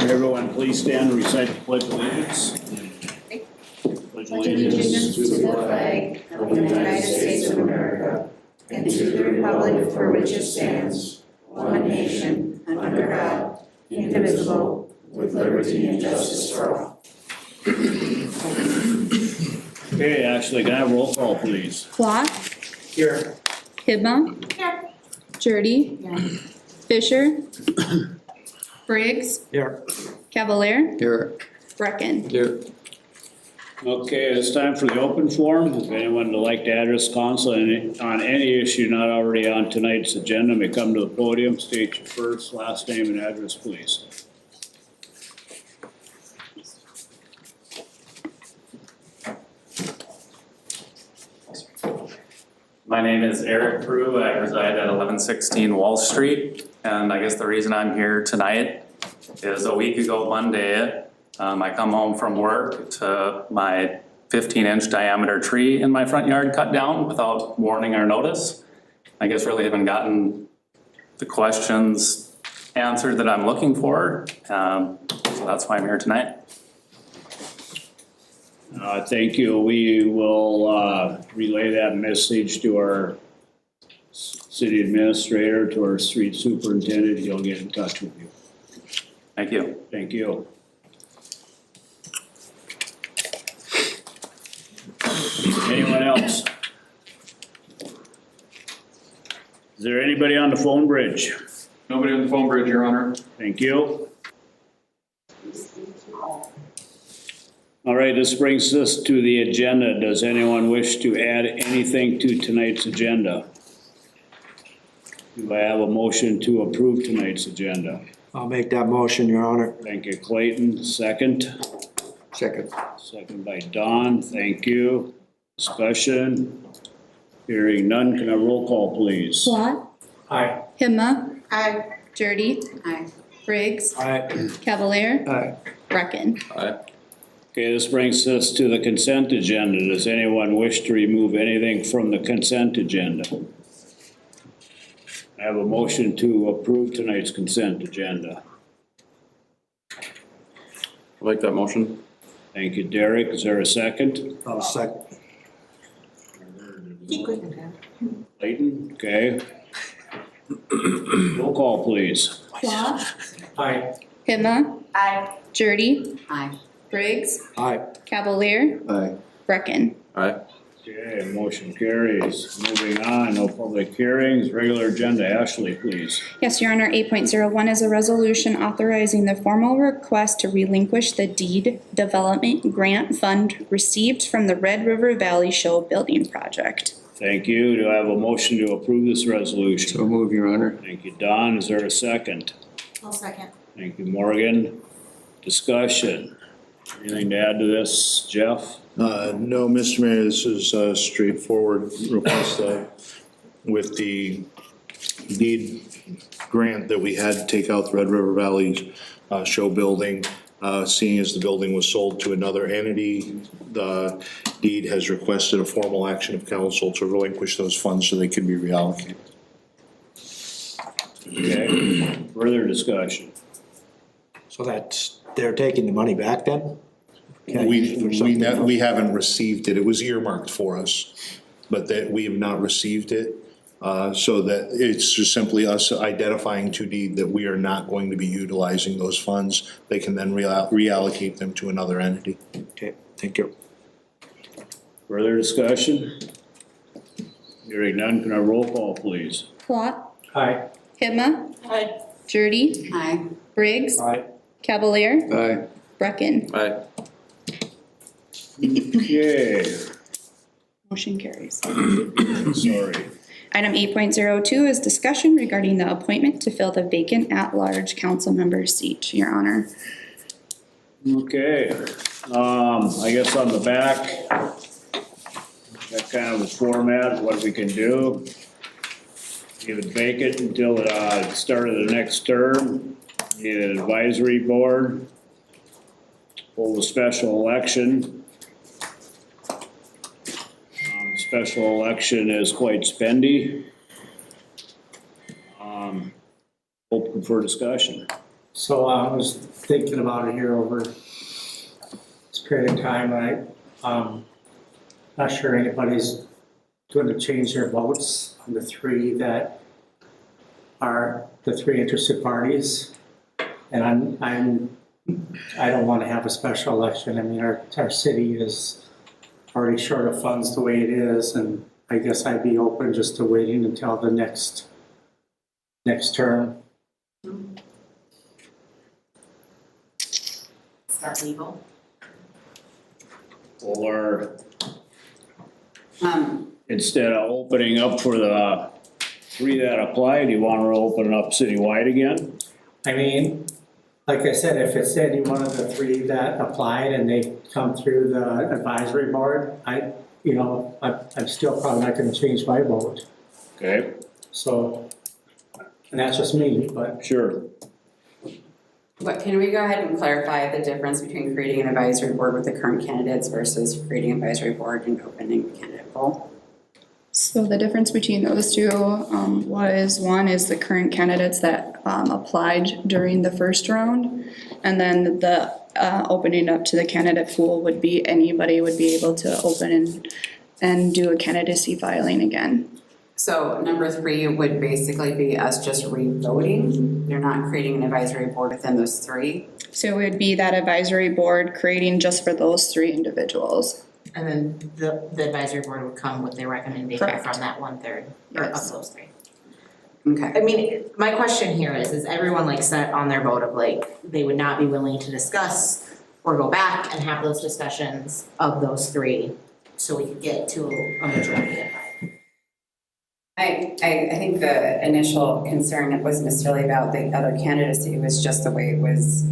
Everyone, please stand and recite the Pledge of Allegiance. Pledge Allegiance to the flag of the United States of America and to the republic for which it stands, one nation, under God, indivisible, with liberty and justice for all. Okay, Ashley, can I have a roll call, please? Plot. Here. Hibma. Here. Jurdy. Fisher. Briggs. Here. Cavalier. Here. Brecken. Here. Okay, it's time for the open forum. If anyone would like to address council on any issue not already on tonight's agenda, may come to the podium, state your first, last name and address, please. My name is Eric Prue. I reside at 1116 Wall Street. And I guess the reason I'm here tonight is a week ago Monday, I come home from work to my 15-inch diameter tree in my front yard cut down without warning or notice. I guess really haven't gotten the questions answered that I'm looking for. So that's why I'm here tonight. Thank you. We will relay that message to our city administrator, to our street superintendent. He'll get in touch with you. Thank you. Thank you. Anyone else? Is there anybody on the phone bridge? Nobody on the phone bridge, Your Honor. Thank you. All right, this brings us to the agenda. Does anyone wish to add anything to tonight's agenda? Do I have a motion to approve tonight's agenda? I'll make that motion, Your Honor. Thank you, Clayton. Second? Second. Second by Don. Thank you. Discussion? Hearing none. Can I roll call, please? Plot. Aye. Hibma. Aye. Jurdy. Aye. Briggs. Aye. Cavalier. Aye. Brecken. Aye. Okay, this brings us to the consent agenda. Does anyone wish to remove anything from the consent agenda? I have a motion to approve tonight's consent agenda. I like that motion. Thank you, Derek. Is there a second? I'll second. Clayton, okay. Roll call, please. Plot. Aye. Hibma. Aye. Jurdy. Aye. Briggs. Aye. Cavalier. Aye. Brecken. Aye. Okay, motion carries. Moving on, no public hearings, regular agenda. Ashley, please. Yes, Your Honor, 8.01 is a resolution authorizing the formal request to relinquish the DEED Redevelopment Grant Fund received from the Red River Valley Show building project. Thank you. Do I have a motion to approve this resolution? So move, Your Honor. Thank you, Don. Is there a second? I'll second. Thank you, Morgan. Discussion. Anything to add to this, Jeff? No, Mr. Mayor, this is a straightforward request with the deed grant that we had to take out the Red River Valley show building. Seeing as the building was sold to another entity, the deed has requested a formal action of council to relinquish those funds so they can be reallocated. Okay, further discussion. So that's, they're taking the money back then? We haven't received it. It was earmarked for us, but that we have not received it. So that it's just simply us identifying to deed that we are not going to be utilizing those funds. They can then reallocate them to another entity. Okay, thank you. Further discussion? Hearing none, can I roll call, please? Plot. Aye. Hibma. Aye. Jurdy. Aye. Briggs. Aye. Cavalier. Aye. Brecken. Aye. Okay, Motion carries. sorry. Item 8.02 is discussion regarding the appointment to fill the vacant at-large council member seat, Your Honor. Okay, I guess on the back, that kind of a format, what we can do. Leave it vacant until the start of the next term. Need an advisory board. Hold a special election. Special election is quite spendy. Open for discussion. So I was thinking about it here over this period of time, and not sure anybody's going to change their votes on the three that are the three interested parties. And I don't want to have a special election. I mean, our city is already short of funds the way it is, and I guess I'd be open just to waiting until the next term. Is that legal? Or instead of opening up for the three that applied, you wanna open it up citywide again? I mean, like I said, if it's any one of the three that applied and they come through the advisory board, I'm still probably not gonna change my vote. Okay, So, and that's just me, but sure. But can we go ahead and clarify the difference between creating an advisory board with the current candidates versus creating an advisory board and opening the candidate pool? So the difference between those two was, one is the current candidates that applied during the first round. And then the opening up to the candidate pool would be anybody would be able to open and do a candidacy filing again. So number 3 would basically be us just re-voting. You're not creating an advisory board within those 3. So it would be that advisory board creating just for those 3 individuals. And then the advisory board would come with their recommendation Correct. from that 1/3 or of Yes. those 3. Okay. I mean, my question here is everyone like set on their vote of like, they would not be willing to discuss or go back and have those discussions of those 3 so we could get to a majority of 5? I think the initial concern wasn't necessarily about the other candidacy, it was just the way it was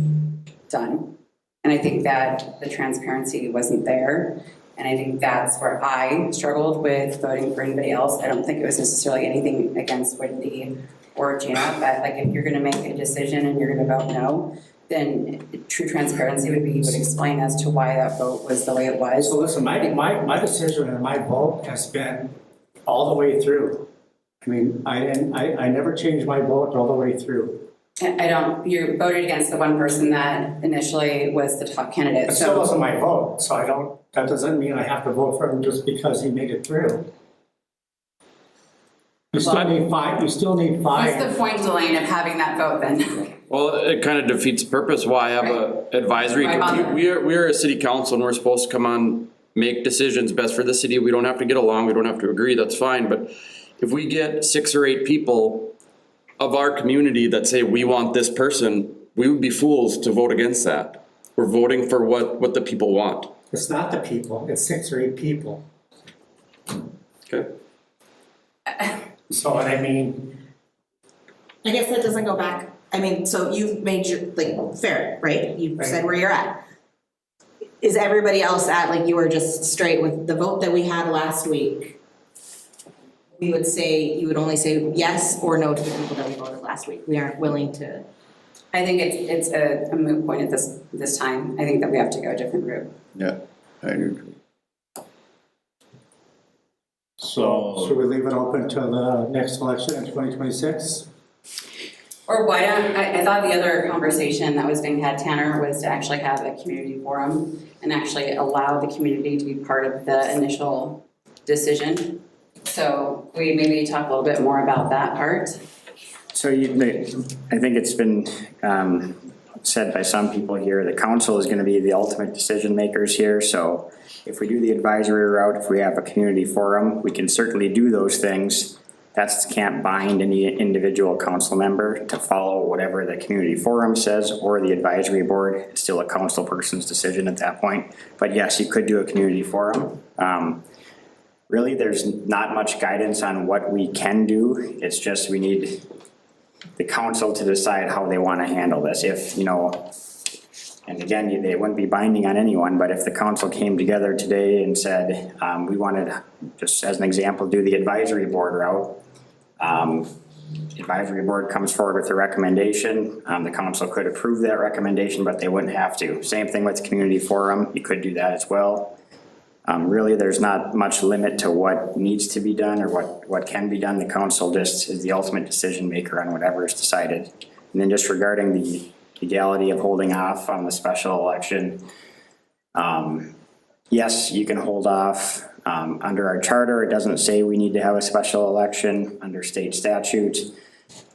done. And I think that the transparency wasn't there. And I think that's where I struggled with voting for anybody else. I don't think it was necessarily anything against Wendy or Gina, but like if you're gonna make a decision and you're gonna vote no, then true transparency would be you would explain as to why that vote was the way it was. so listen, my decision and my vote has been all the way through. I mean, I never changed my vote all the way through. You voted against the one person that initially was the top candidate, It still so. wasn't my vote, so that doesn't mean I have to vote for him just because he made it through. You still need 5, What's the point, Delane, of having that vote then? Well, it kind of defeats the purpose. Why have a advisory? Right on. We are a city council and we're supposed to come on, make decisions best for the city. We don't have to get along, we don't have to agree, that's fine, but if we get 6 or 8 people of our community that say we want this person, we would be fools to vote against that. We're voting for what the people want. It's not the people, it's 6 or 8 people. Okay. So, I mean, I guess that doesn't go back, I mean, so you've made your, like, fair, right? You Right. said where you're at. Is everybody else at, like, you were just straight with the vote that we had last week? We would say, you would only say yes or no to the people that we voted last week. We aren't willing to. I think it's a moot point at this time. I think that we have to go a different route. Yeah, I agree. should we leave it open to the next election in 2026? Or why don't, I thought the other conversation that was being had, Tanner, was to actually have a community forum and actually allow the community to be part of the initial decision. So we maybe talk a little bit more about that part. So I think it's been said by some people here, the council is gonna be the ultimate decision makers here. So if we do the advisory route, if we have a community forum, we can certainly do those things. That can't bind any individual council member to follow whatever the community forum says or the advisory board. It's still a council person's decision at that point. But yes, you could do a community forum. Really, there's not much guidance on what we can do. It's just we need the council to decide how they want to handle this. If, and again, they wouldn't be binding on anyone, but if the council came together today and said, we wanted, just as an example, do the advisory board route. Advisory board comes forward with a recommendation. The council could approve that recommendation, but they wouldn't have to. Same thing with community forum. You could do that as well. Really, there's not much limit to what needs to be done or what can be done. The council just is the ultimate decision maker on whatever is decided. And then just regarding the legality of holding off on the special election. Yes, you can hold off. Under our charter, it doesn't say we need to have a special election. Under state statute,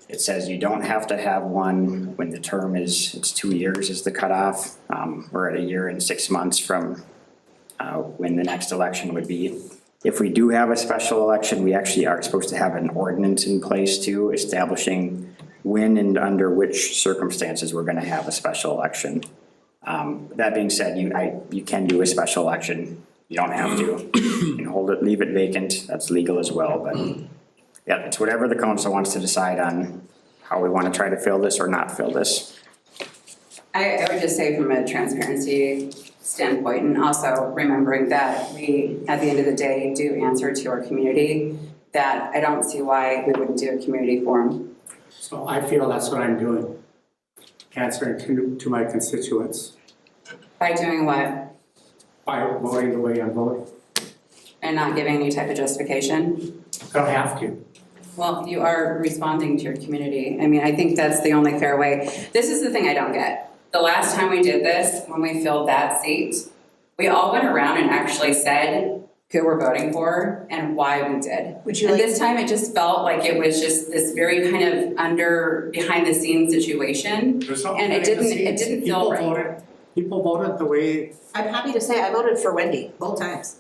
it says you don't have to have one when the term is, it's 2 years is the cutoff. We're at 1 year and 6 months from when the next election would be. If we do have a special election, we actually are supposed to have an ordinance in place too, establishing when and under which circumstances we're gonna have a special election. That being said, you can do a special election. You don't have to. You can hold it, leave it vacant. That's legal as well, but yeah, it's whatever the council wants to decide on how we want to try to fill this or not fill this. I would just say from a transparency standpoint, and also remembering that we, at the end of the day, do answer to our community, that I don't see why we wouldn't do a community forum. So I feel that's what I'm doing, answering to my constituents By doing what? by voting the way I'm voting. And not giving any type of justification? I don't have to. Well, you are responding to your community. I mean, I think that's the only fair way. This is the thing I don't get. The last time we did this, when we filled that seat, we all went around and actually said who we're voting for and why we did. Would you And like- this time it just felt like it was just this very kind of behind the scenes situation. And it didn't feel right. People voted the way, I'm happy to say I voted for Wendy both times.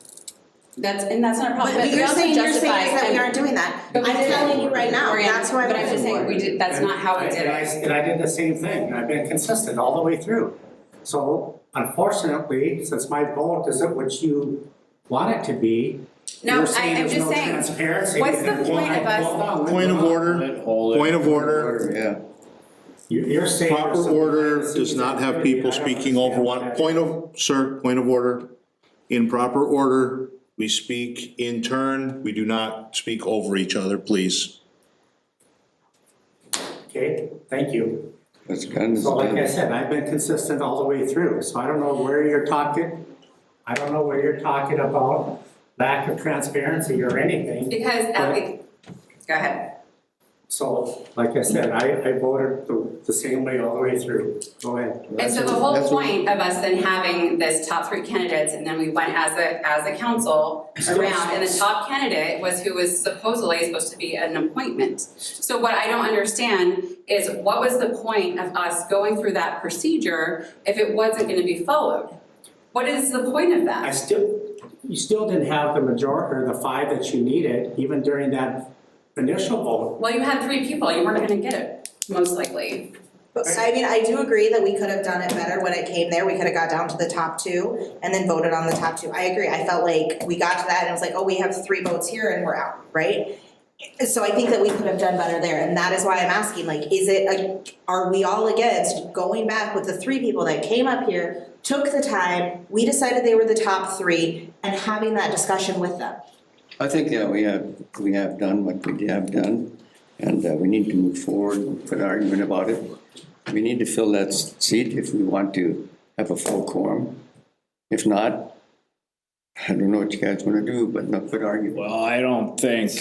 That's not a problem. But you're also saying is justify that we and- aren't doing that. I'm But we did. telling you right now, that's who I But I'm just voted saying, for. we did, that's not how we did it. and I did the same thing, and I've been consistent all the way through. So unfortunately, since my vote isn't what you want it to be, No, you're saying I'm there's just no saying, transparency. what's the And point of us- hold on, Point of hold on. order, Hold it. point of order. Yeah. You're saying. Proper there's some order behind the does scenes not have activity, people and I don't speaking over one. understand that. Sir, point of order. In proper order, we speak in turn. We do not speak over each other, please. Okay, thank you. That's kind of. So like I said, I've been consistent all the way through, so I don't know where you're talking. I don't know where you're talking about lack of transparency or anything. because go ahead. So, like I said, I voted the same way all the way through. Go ahead. And so the whole point of us then having this top 3 candidates, and then we went as a council around, and the top candidate was who was supposedly supposed to be an appointment. So what I don't understand is what was the point of us going through that procedure if it wasn't gonna be followed? What is the point of that? You still didn't have the majority, or the 5 that you needed, even during that initial vote. Well, you had 3 people, you weren't gonna get it, most likely. But I mean, I do agree that we could have done it better when it came there. We could have got down to the top 2 and then voted on the top 2. I agree. I felt like we got to that and it was like, oh, we have 3 votes here and we're out, right? So I think that we could have done better there, and that is why I'm asking, like, are we all against going back with the 3 people that came up here, took the time, we decided they were the top 3, and having that discussion with them? I think, yeah, we have done what we have done, and we need to move forward and put an argument about it. We need to fill that seat if we want to have a full quorum. If not, I don't know what you guys wanna do, but not put argument. Well, I don't think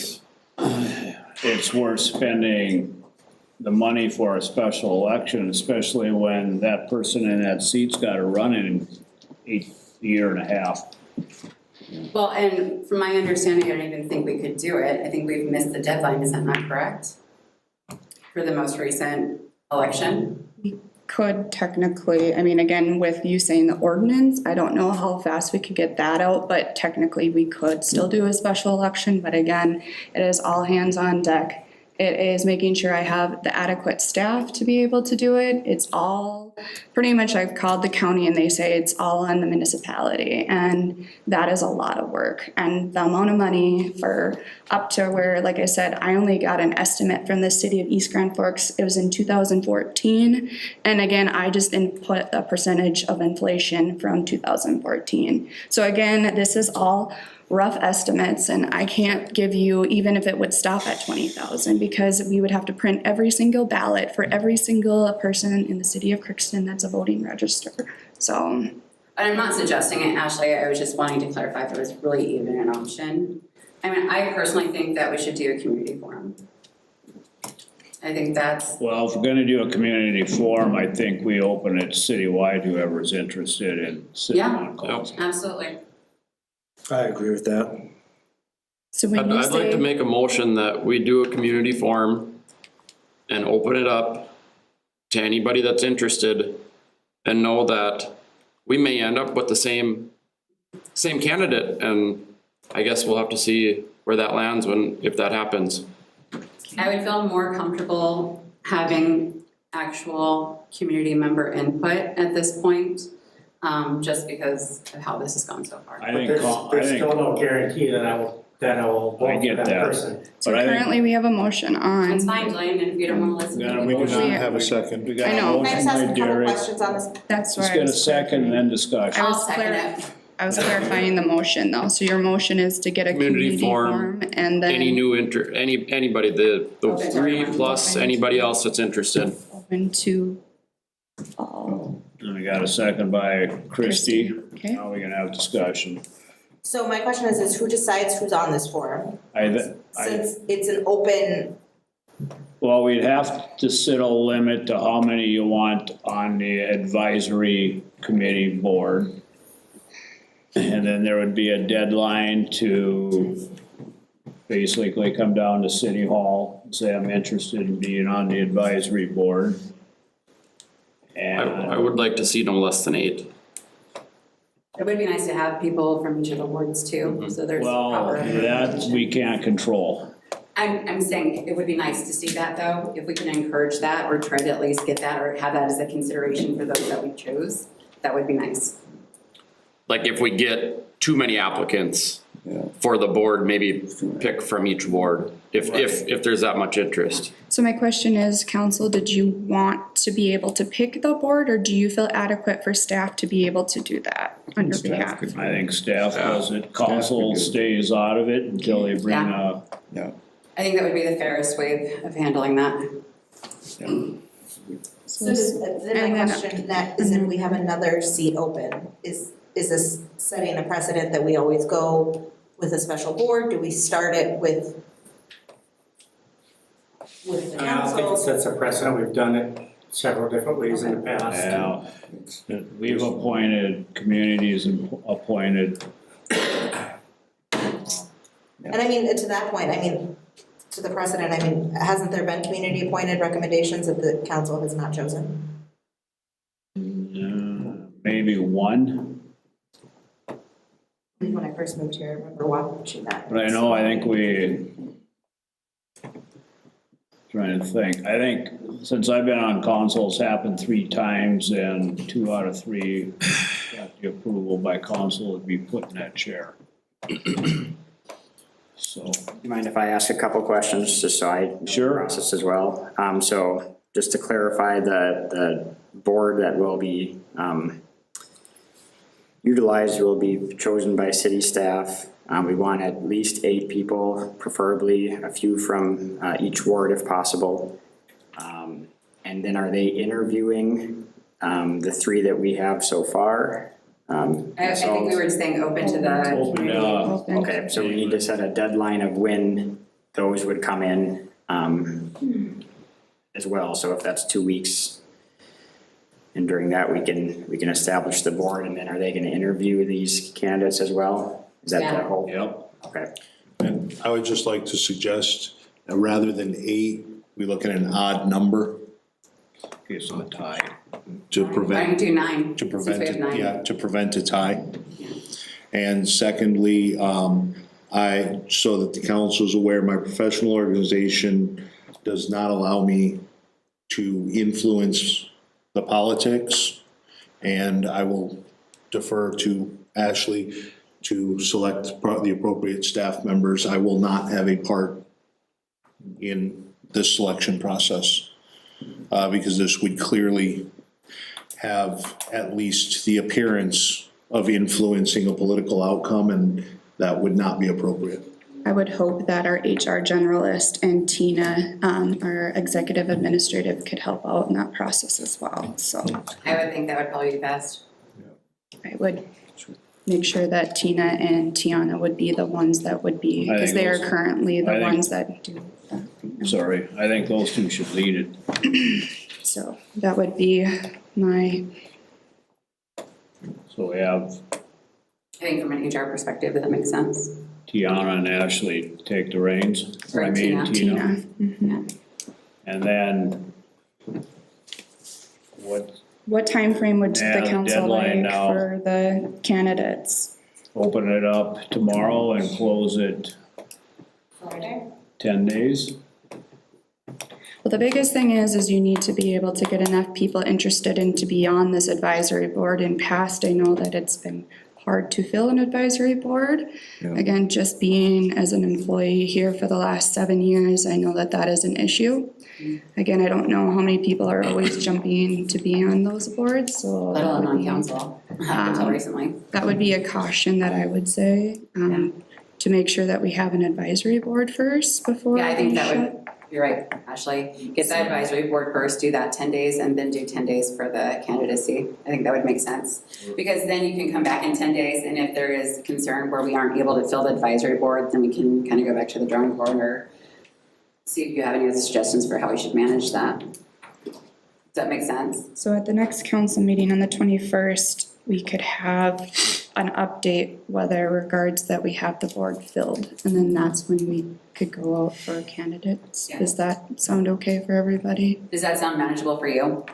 it's worth spending the money for a special election, especially when that person in that seat's gotta run in a year and a half. Well, and from my understanding, I don't even think we could do it. I think we've missed the deadline, is that not correct? For the most recent election? Could technically, I mean, again, with you saying the ordinance, I don't know how fast we could get that out, but technically we could still do a special election, but again, it is all hands on deck. It is making sure I have the adequate staff to be able to do it. It's all, pretty much I've called the county and they say it's all on the municipality, and that is a lot of work. And the amount of money for up to where, like I said, I only got an estimate from the city of East Grand Forks, it was in 2014. And again, I just input a percentage of inflation from 2014. So again, this is all rough estimates, and I can't give you, even if it would stop at 20,000, because we would have to print every single ballot for every single person in the city of Crookston that's a voting register. So, And I'm not suggesting it, Ashley, I was just wanting to clarify if there was really even an option. I mean, I personally think that we should do a community forum. I think that's, Well, if we're gonna do a community forum, I think we open it citywide, whoever's interested in sitting Yeah. on calls. absolutely. I agree with that. So when you I'd like to say, make a motion that we do a community forum and open it up to anybody that's interested and know that we may end up with the same candidate, and I guess we'll have to see where that lands if that happens. I would feel more comfortable having actual community member input at this point, just because of how this has gone so far. I think, There's still no guarantee that I will vote I for get that that. person. so but I think- currently we have a motion on. That's fine, Blaine, and if you don't wanna listen to We me. do not have a second. We got I a know. Can I motion just ask by a couple Derek. questions on this? That's why Let's I get a was second and then discussion. I'll was second clear. it. I was clarifying the motion though, so your motion is to get a Community community forum, forum and then. Any new anybody, the Okay. 3 plus anybody else that's interested. Open to all. And we got a second by Christie. Okay. Now we can have discussion. So my question is who decides who's on this forum? Since it's an open, Well, we'd have to set a limit to how many you want on the advisory committee board. And then there would be a deadline to basically come down to City Hall and say, I'm interested in being on the advisory board. I And would like to see no less than 8. It would be nice to have people from each of the wards too, so there's well, proper. that we can't control. I'm saying it would be nice to see that though, if we can encourage that or try to at least get that or have that as a consideration for those that we chose, that would be nice. Like if we get too many applicants Yeah. for the board, maybe pick from each ward, if there's that much interest. So my question is, council, did you want to be able to pick the board or do you feel adequate for staff to be able to do that on your behalf? I think staff does it, council stays out of it until they bring a, Yeah. I think that would be the fairest way of handling that. so does, then And my then- question that is if we have another seat open, is this setting a precedent that we always go with a special board? Do we start it with the I don't think it council? sets a precedent, we've done it several different ways in the past. yeah. We've appointed, communities appointed. And I mean, to that point, I mean, to the precedent, I mean, hasn't there been community appointed recommendations that the council has not chosen? Maybe one, When I first moved here, I remember watching that. but I think trying to think, I think since I've been on council, it's happened 3 times and 2 out of 3 got the approval by council to be put in that chair. So, Do you mind if I ask a couple questions, just so I know the Sure. process as well? So just to clarify, the board that will be utilized will be chosen by city staff. We want at least 8 people, preferably a few from each ward if possible. And then are they interviewing the 3 that we have so far? I think we were just saying open to the open, community. Open. Okay, so we need to set a deadline of when those would come in as well. So if that's 2 weeks, and during that, we can establish the board, and then are they gonna interview these candidates as well? Is that the Yeah. whole? yep, Okay, And I would just like to suggest, rather than 8, we look at an odd number okay, so a tie. to Why don't prevent. you do 9? To since prevent we have it, 9. yeah, to prevent a tie. And secondly, so that the council is aware, my professional organization does not allow me to influence the politics. And I will defer to Ashley to select the appropriate staff members. I will not have a part in this selection process, because this would clearly have at least the appearance of influencing a political outcome, and that would not be appropriate. I would hope that our HR generalist and Tina, our executive administrative, could help out in that process as well. So I would think that would probably be best. I would make sure that Tina and Tiana would be the ones that would be, I because think they are those- currently I the think- ones that do that. sorry, I think those two should lead it. So that would be my, So we have I think from an HR perspective, that makes sense. Tiana and Ashley take the reins. Or I mean, Tina. Mhm. And then What time frame would Yeah, the council deadline like now. for the candidates? open it up tomorrow and close it Friday? 10 days? Well, the biggest thing is you need to be able to get enough people interested in to be on this advisory board. In past, I know that it's been hard to fill an advisory board. Yeah. Again, just being as an employee here for the last 7 years, I know that that is an issue. Again, I don't know how many people are always jumping to be on those boards, so. Let alone on council, up until recently. That would be a caution that I would say, to make sure that we have an advisory board first before. Yeah, I think we that shut- would, you're right, Ashley. Get the advisory board first, do that 10 days, and then do 10 days for the candidacy. I think that would make sense. Because then you can come back in 10 days, and if there is concern where we aren't able to fill the advisory board, then we can kind of go back to the drawing board or see if you have any other suggestions for how we should manage that. Does that make sense? So at the next council meeting on the 21st, we could have an update whether regards that we have the board filled. And then that's when we could go out for candidates. Yeah. Does that sound okay for everybody? Does that sound manageable for you?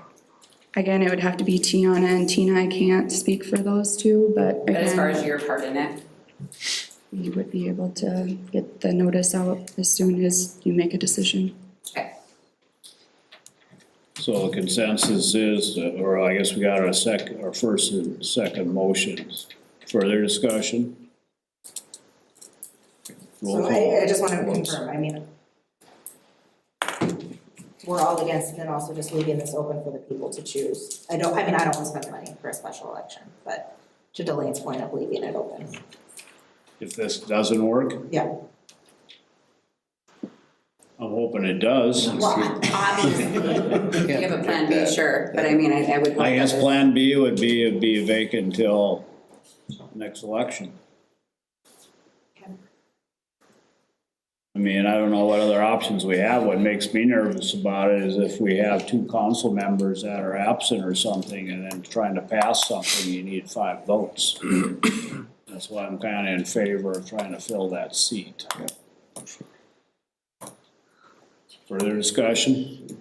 Again, it would have to be Tiana and Tina. I can't speak for those two, but But as far as again, your part in it, we would be able to get the notice out as soon as you make a decision. okay. So the consensus is, or I guess we got our first and second motions. Further discussion? Roll So call. I just wanted to votes. confirm, I mean, we're all against and then also just leaving this open for the people to choose. I don't want to spend money for a special election, but to Delane's point of leaving it open. If this doesn't work, Yeah. I'm hoping it does. Well, obviously, If you have a plan B, sure, but I mean, I would hope I guess that plan B would be, it'd be vacant until next election. I mean, I don't know what other options we have. What makes me nervous about it is if we have two council members that are absent or something and then trying to pass something, you need 5 votes. That's why I'm kinda in favor of trying to fill that seat. Further discussion?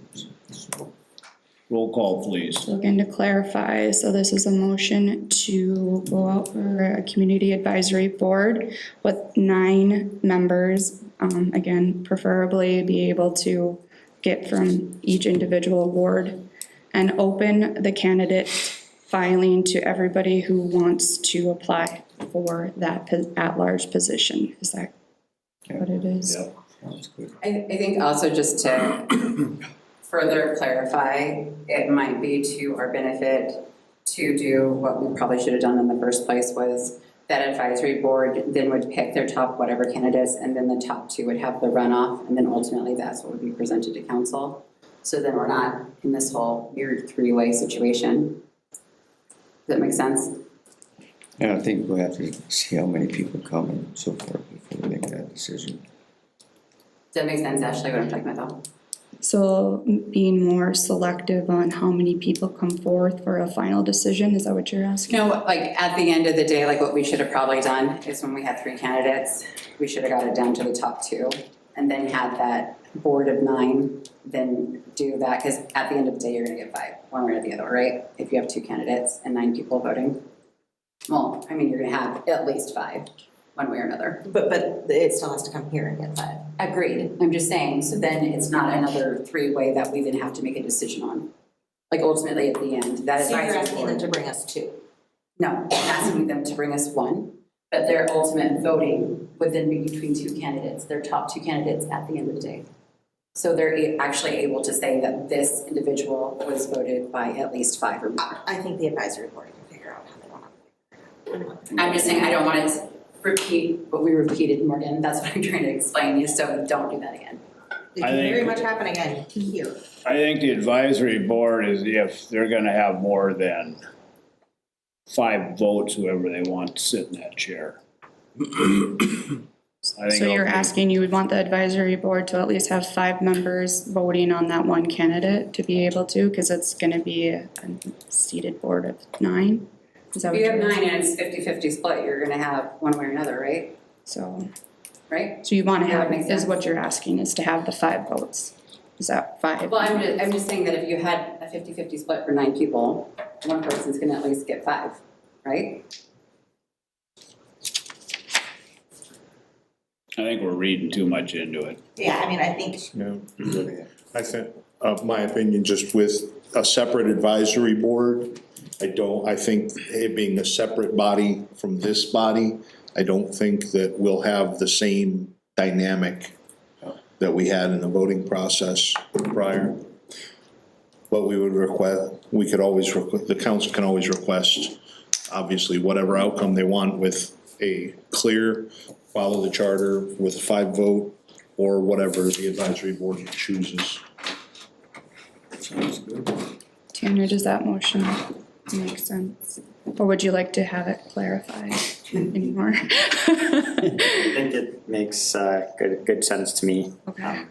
Roll call, please. So again, to clarify, so this is a motion to go out for a community advisory board with 9 members. Again, preferably be able to get from each individual ward and open the candidate filing to everybody who wants to apply for that at-large position. Is that what it is? Yep. Sounds good. I think also just to further clarify, it might be to our benefit to do what we probably should have done in the first place was that advisory board then would pick their top whatever candidates and then the top 2 would have the runoff and then ultimately that's what would be presented to council. So then we're not in this whole weird 3-way situation. Does that make sense? Yeah, I think we'll have to see how many people come and so forth before we make that decision. Does that make sense, Ashley, what I'm talking about though? So being more selective on how many people come forth for a final decision, is that what you're asking? No, like at the end of the day, like what we should have probably done is when we had 3 candidates, we should have got it down to the top 2 and then had that board of 9 then do that, because at the end of the day, you're gonna get 5, one way or the other, right? If you have 2 candidates and 9 people voting. Well, I mean, you're gonna have at least 5, one way or another. but it still has to come here and get that. Agreed, I'm just saying, so then it's not another 3-way that we then have to make a decision on. Like ultimately at the end, that is. So you're asking them to bring us 2. No, I'm asking them to bring us 1, but their ultimate voting would then be between 2 candidates, their top 2 candidates at the end of the day. So they're actually able to say that this individual was voted by at least 5 or more. I think the advisory board can figure out how they want to. I'm just saying, I don't want to repeat what we repeated, Morgan, that's what I'm trying to explain you, so don't do that again. It I can very think- much happen again here. I think the advisory board is if they're gonna have more than 5 votes, whoever they want to sit in that chair. I think So you're it'll be- asking, you would want the advisory board to at least have 5 members voting on that one candidate to be able to, cause it's gonna be a seated board of 9? Is that If what you have you're? 9 and it's 50-50 split, you're gonna have one way or another, right? So, Right? so you wanna Yeah, that have, makes is sense. what you're asking, is to have the 5 votes? Is that 5? Well, I'm just saying that if you had a 50-50 split for 9 people, one person's gonna at least get 5, right? I think we're reading too much into it. Yeah, I mean, I think Yeah. I think, my opinion, just with a separate advisory board, I think it being a separate body from this body, I don't think that we'll have the same dynamic that we had in the voting process prior. What we would request, we could always, the council can always request, obviously, whatever outcome they want with a clear, follow the charter with a 5 vote, or whatever the advisory board chooses. Sounds good. Tanner, does that motion make sense? Or would you like to have it clarified anymore? I think it makes good sense to me. Okay.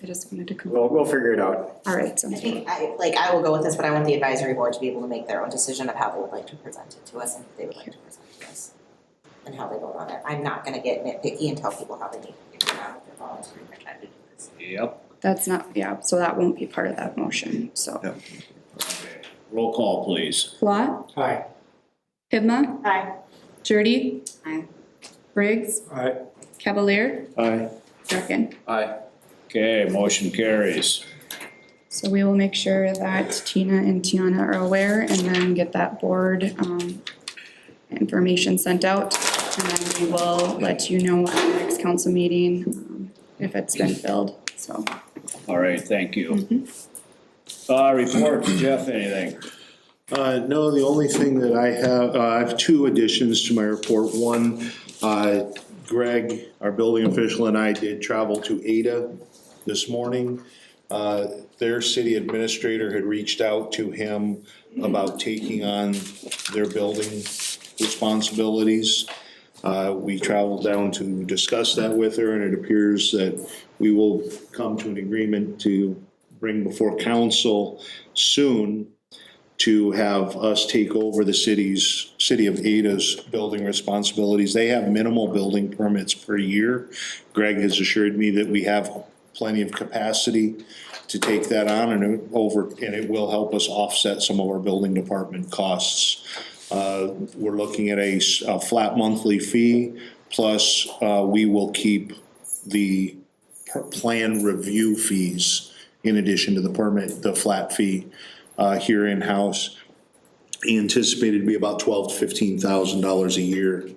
I just wanted to. We'll figure it out. All right, I sounds good. think I will go with this, but I want the advisory board to be able to make their own decision of how they would like to present it to us and if they would like to present it to us. And how they vote on it. I'm not gonna get nitpicky and tell people how they need to do it now if they're volunteering their time to do this. Yep. That's not, yeah, so that won't be part of that motion, so. Yeah. Okay. Roll call, please. Lot, Aye. Hibma, Aye. Jurdy, Aye. Briggs, Aye. Cavalier, Aye. Bracken. Aye. Okay, motion carries. So we will make sure that Tina and Tiana are aware and then get that board, information sent out. And then we will let you know at the next council meeting, if it's been filled, so. All right, thank you. Reports, Jeff, anything? No, the only thing that I have 2 additions to my report. One, Greg, our building official, and I did travel to Ada this morning. Their city administrator had reached out to him about taking on their building responsibilities. We traveled down to discuss that with her, and it appears that we will come to an agreement to bring before council soon to have us take over the city of Ada's building responsibilities. They have minimal building permits per year. Greg has assured me that we have plenty of capacity to take that on and it will help us offset some of our building department costs. We're looking at a flat monthly fee, plus we will keep the plan review fees in addition to the flat fee here in-house. Anticipated to be about $12,000 to $15,000 a year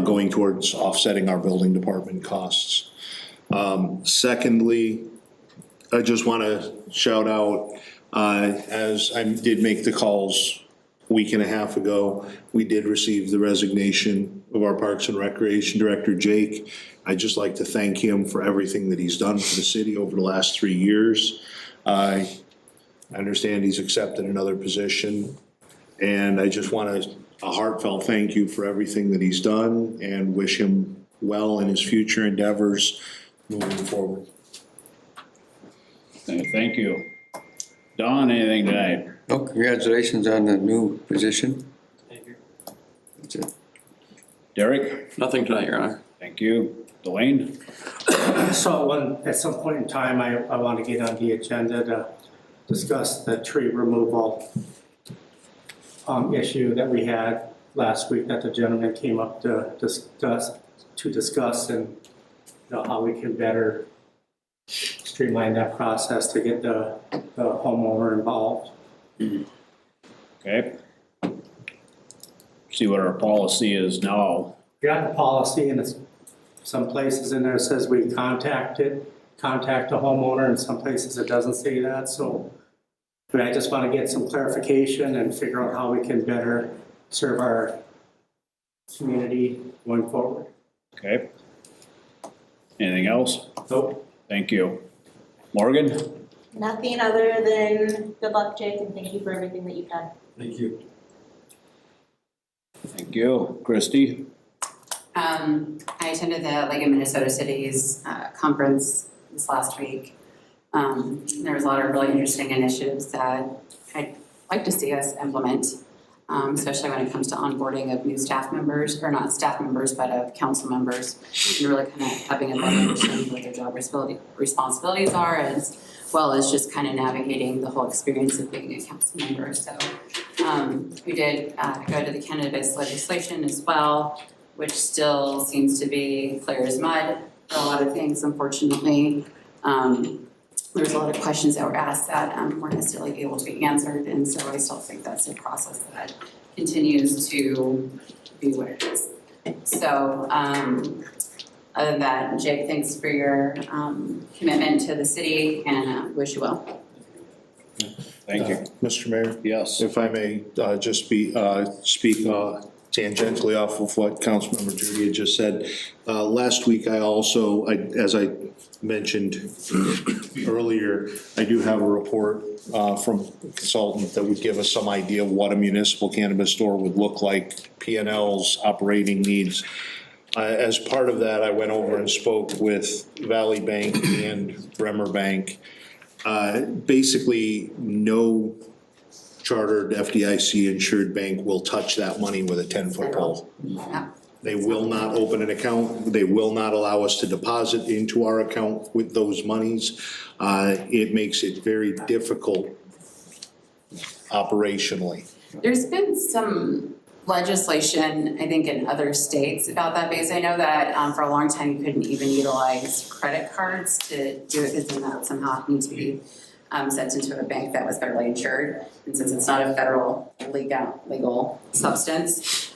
going towards offsetting our building department costs. Secondly, I just want to shout out, as I did make the calls a week and a half ago, we did receive the resignation of our Parks and Recreation Director, Jake. I'd just like to thank him for everything that he's done for the city over the last 3 years. I understand he's accepted another position, and I just want a heartfelt thank you for everything that he's done and wish him well in his future endeavors moving forward. Thank you. Don, anything tonight? Oh, congratulations on the new position. Thank you. That's it. Derek? Nothing tonight, Your Honor. Thank you. Dwayne? So at some point in time, I want to get on the agenda to discuss the tree removal issue that we had last week that the gentleman came up to discuss and, you know, how we can better streamline that process to get the homeowner involved. Okay. See what our policy is now. We got the policy and it's, some places in there says we contact the homeowner, and some places it doesn't say that, so. But I just want to get some clarification and figure out how we can better serve our community going forward. Okay. Anything else? Nope. Thank you. Morgan? Nothing other than good luck, Jake, and thank you for everything that you've done. Thank you. Thank you. Christie? I attended the League of Minnesota Cities conference this last week. There was a lot of really interesting initiatives that I'd like to see us implement, especially when it comes to onboarding of new staff members, or not staff members, but of council members, and really kind of having a better understanding what their job responsibilities are, as well as just kind of navigating the whole experience of being a council member. So we did go to the cannabis legislation as well, which still seems to be clear as mud for a lot of things, unfortunately. There's a lot of questions that were asked that weren't necessarily able to be answered, and so I still think that's a process that continues to be what it is. So other than that, Jake, thanks for your commitment to the city, and wish you well. Thank you. Mr. Mayor? Yes. If I may, just speak tangentially off of what Councilmember Judy had just said. Last week, as I mentioned earlier, I do have a report from a consultant that would give us some idea of what a municipal cannabis store would look like, P&Ls, operating needs. As part of that, I went over and spoke with Valley Bank and Bremer Bank. Basically, no chartered FDIC insured bank will touch that money with a 10-foot pole. Yeah. They will not open an account. They will not allow us to deposit into our account with those monies. It makes it very difficult operationally. There's been some legislation, I think, in other states about that, because I know that for a long time you couldn't even utilize credit cards to do it, because then that somehow needs to be sent into a bank that was federally insured. And since it's not a federal legal substance,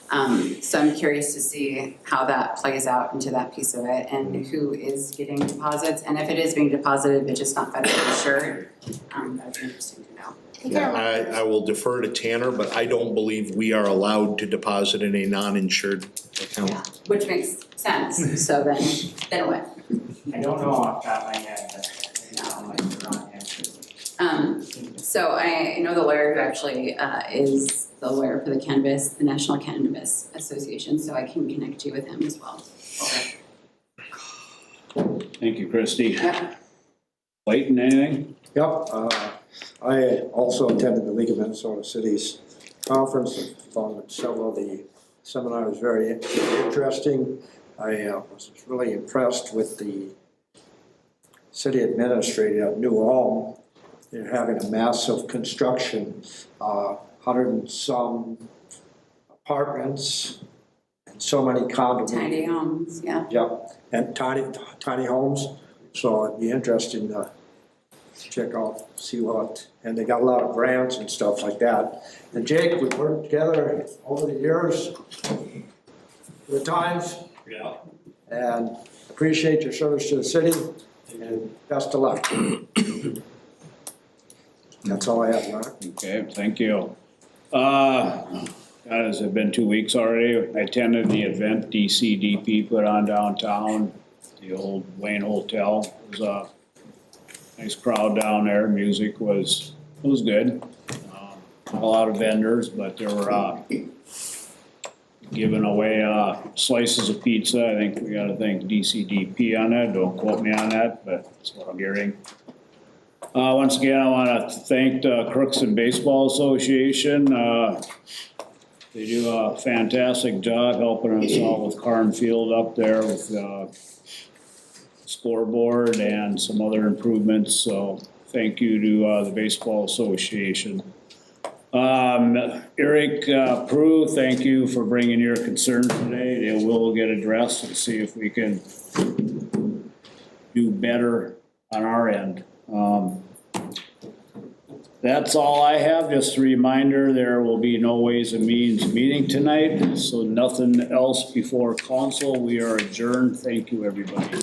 so I'm curious to see how that plays out into that piece of it, and who is getting deposits, and if it is being deposited but just not federally insured. That'd be interesting to know. Yeah, I will defer to Tanner, but I don't believe we are allowed to deposit in a non-insured account. Yeah, which makes sense. So then what? I don't know off the top of my head, but I might not answer. So I know the lawyer who actually is the lawyer for the National Cannabis Association, so I can connect you with him as well. Thank you, Christie. Yeah. Clayton, anything? Yep, I also attended the League of Minnesota Cities conference, along with several of the seminars, very interesting. I was really impressed with the city administrator of New Ulm. They're having a massive construction, 100 and some apartments, and so many condominiums. Tiny homes, yeah. Yep, and tiny homes, so it'd be interesting to check out, see what, and they got a lot of grants and stuff like that. And Jake, we've worked together over the years, the times. Yeah. And appreciate your service to the city, and best of luck. That's all I have, Mark. Okay, thank you. Has it been 2 weeks already? I attended the event DCDP put on downtown, the old Wayne Hotel. It was a nice crowd down there. Music was good. A lot of vendors, but there were giving away slices of pizza. I think we gotta thank DCDP on that. Don't quote me on that, but that's what I'm hearing. Once again, I wanna thank the Crookston Baseball Association. They do a fantastic job helping us out with Carn Field up there with scoreboard and some other improvements, so thank you to the Baseball Association. Eric Prue, thank you for bringing your concerns today. They will get addressed and see if we can do better on our end. That's all I have. Just a reminder, there will be no Ways and Means meeting tonight, so nothing else before council. We are adjourned. Thank you, everybody.